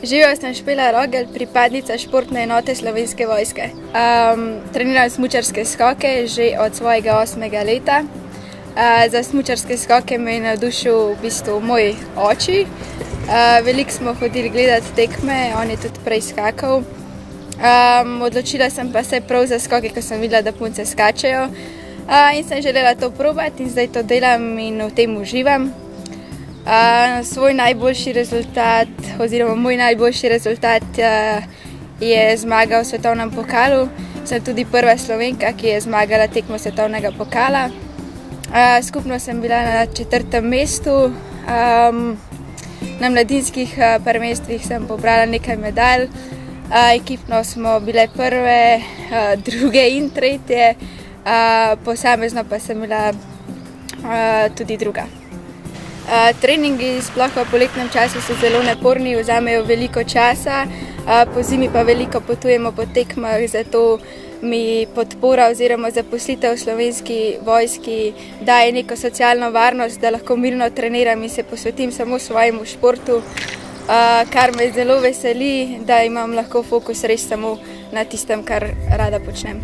Živijo, sem Špela Rogel, pripadnica športne enote Slovenske vojske. Treniram smučarske skoke že od svojega 8. leta. Za smučarske skoke me je navdušil v bistvu moj oči. Veliko smo hodili gledati tekme, on je tudi prej skakal. Odločila sem pa se prav za skoke, ko sem videla, da punce skačejo. In sem želela to probati in zdaj to delam in v tem uživam. Svoj najboljši rezultat, oziroma moj najboljši rezultat je zmaga v svetovnem pokalu. Sem tudi prva Slovenka, ki je zmagala tekmo svetovnega pokala. Skupno sem bila na 4. mestu. Na mladinskih prvenstvih sem pobrala nekaj medalj. Ekipno smo bile prve, druge in tretje, posamezno pa sem bila tudi druga. Treningi, sploh v poletnem času, so zelo naporni, vzamejo veliko časa, pozimi pa veliko potujemo po tekmah, zato mi podpora oziroma zaposlitev v Slovenski vojski daje neko socialno varnost, da lahko mirno treniram in se posvetim samo svojemu športu, kar me zelo veseli, da imam lahko fokus res samo na tistem, kar rada počnem.